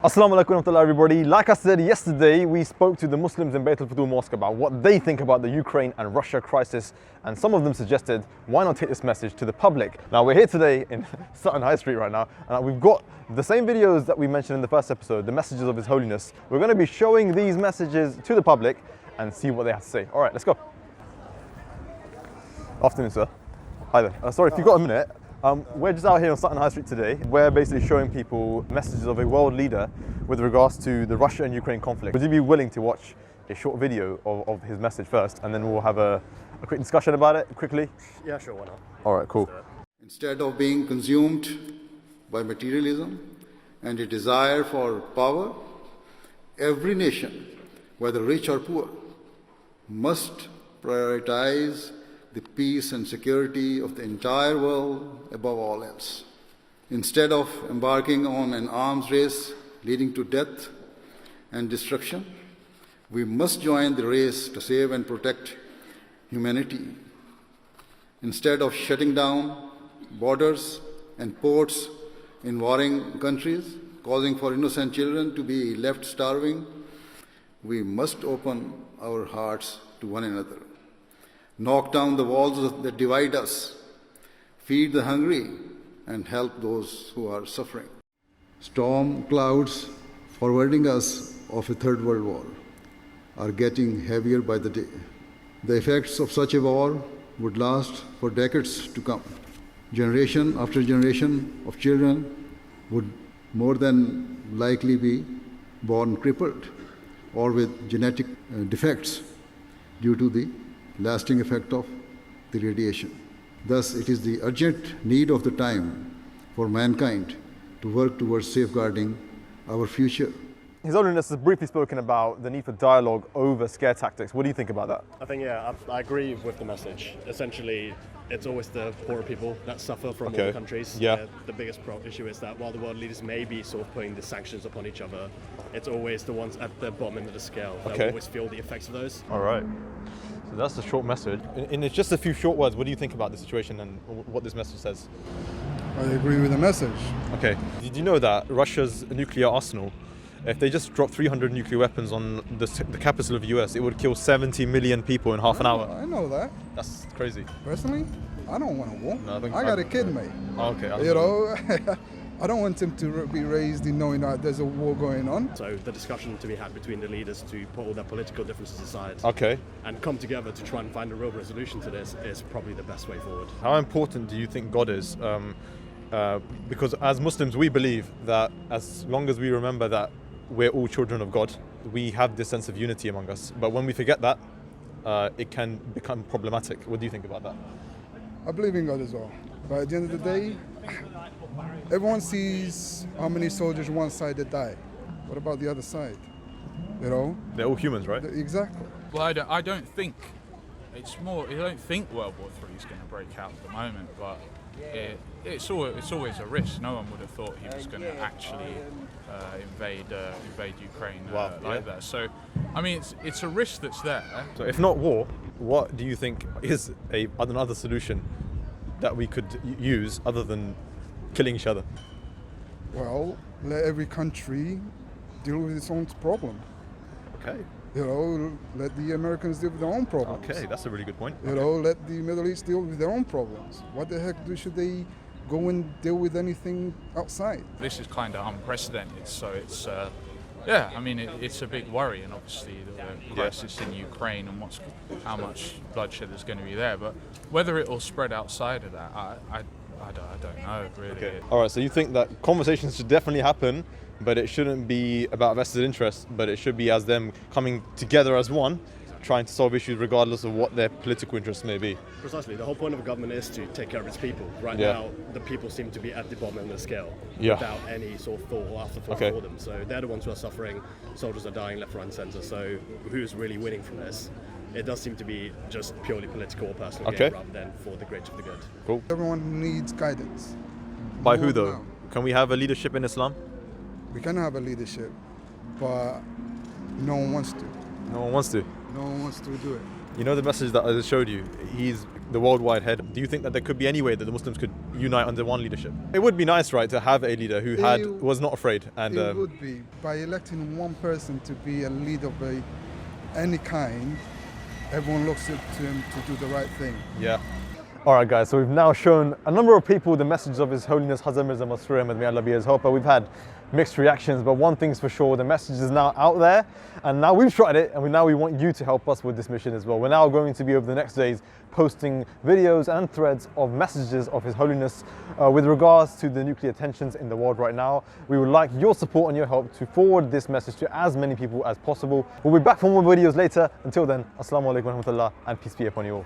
Assalamu alaikum warahmatullahi everybody. Like I said yesterday, we spoke to the Muslims in Bayt al-Futuh Mosque about what they think about the Ukraine and Russia crisis, and some of them suggested, why not take this message to the public? Now we're here today in Sutton High Street right now, and we've got the same videos that we mentioned in the first episode, the messages of His Holiness. We're going to be showing these messages to the public and see what they have to say. All right, let's go. Afternoon, sir. Hi there. Sorry, if you've got a minute. We're just out here on Sutton High Street today. We're basically showing people messages of a world leader with regards to the Russia and Ukraine conflict. Would you be willing to watch a short video of his message first, and then we'll have a quick discussion about it quickly? Yeah, sure, why not? All right, cool. Instead of being consumed by materialism and a desire for power, every nation, whether rich or poor, must prioritize the peace and security of the entire world above all else. Instead of embarking on an arms race leading to death and destruction, we must join the race to save and protect humanity. Instead of shutting down borders and ports in warring countries, causing for innocent children to be left starving, we must open our hearts to one another. Knock down the walls that divide us, feed the hungry, and help those who are suffering. Storm clouds forwarding us of a third world war are getting heavier by the day. The effects of such a war would last for decades to come. Generation after generation of children would more than likely be born crippled or with genetic defects due to the lasting effect of the radiation. Thus, it is the urgent need of the time for mankind to work towards safeguarding our future. His Holiness has briefly spoken about the need for dialogue over scare tactics. What do you think about that? I think, I agree with the message. Essentially, it's always the poorer people that suffer from all the countries. Yeah. The biggest issue is that while the world leaders may be sort of putting the sanctions upon each other, it's always the ones at the bottom end of the scale that always feel the effects of those. All right. So that's the short message. In just a few short words, what do you think about the situation and what this message says? I agree with the message. Okay. Did you know that Russia's nuclear arsenal, if they just dropped 300 nuclear weapons on the capital of the US, it would kill 70 million people in half an hour? I know that. That's crazy. Personally, I don't want a war. No, I got a kid, mate. Oh, okay. You know, I don't want him to be raised in knowing that there's a war going on. So the discussion to be had between the leaders to put all their political differences aside and come together to try and find a real resolution to this is probably the best way forward. How important do you think God is? Because as Muslims, we believe that as long as we remember that we're all children of God, we have this sense of unity among us. But when we forget that, it can become problematic. What do you think about that? I believe in God as well. But at the end of the day, everyone sees how many soldiers on one side that die. What about the other side? You know? They're all humans, right? Exactly. Well, I don't think it's more. I don't think World War III is going to break out at the moment, but it's always a risk. No one would have thought he was going to actually invade Ukraine like that. So, I mean, it's a risk that's there. So, if not war, what do you think is another solution that we could use other than killing each other? Well, let every country deal with its own problem. Okay. You know, let the Americans deal with their own problems. Okay, that's a really good point. You know, let the Middle East deal with their own problems. What the heck should they go and deal with anything outside? This is kind of unprecedented, so it's I mean, it's a big worry, and obviously the crisis in Ukraine and how much bloodshed there's going to be there. But whether it will spread outside of that, I don't know really. Okay. All right. So you think that conversations should definitely happen, but it shouldn't be about vested interest, but it should be as them coming together as one, trying to solve issues regardless of what their political interests may be. Precisely. The whole point of a government is to take care of its people. Right now, the people seem to be at the bottom end of the scale without any sort of thought or afterthought for them. So they're the ones who are suffering. Soldiers are dying left, right, and centre. So who's really winning from this? It does seem to be just purely political or personal gain rather than for the greater of the good. Cool. Everyone needs guidance. By who though? Can we have a leadership in Islam? We can have a leadership, but no one wants to. No one wants to. No one wants to do it. You know the message that I just showed you? He's the worldwide head. Do you think that there could be any way that the Muslims could unite under one leadership? It would be nice, right, to have a leader who was not afraid. And it would be. By electing one person to be a leader of any kind, everyone looks up to him to do the right thing. Yeah. All right, guys, so we've now shown a number of people the message of His Holiness Hazrat Mirza Masroor Ahmad, may Allah be his helper. We've had mixed reactions, but one thing's for sure, the message is now out there, and now we've tried it, and we want you to help us with this mission as well. We're now going to be, over the next days, posting videos and threads of messages of His Holiness with regards to the nuclear tensions in the world right now. We would like your support and your help to forward this message to as many people as possible. We'll be back for more videos later. Until then, Assalamu alaikum wa rahmatullah, and peace be upon you all.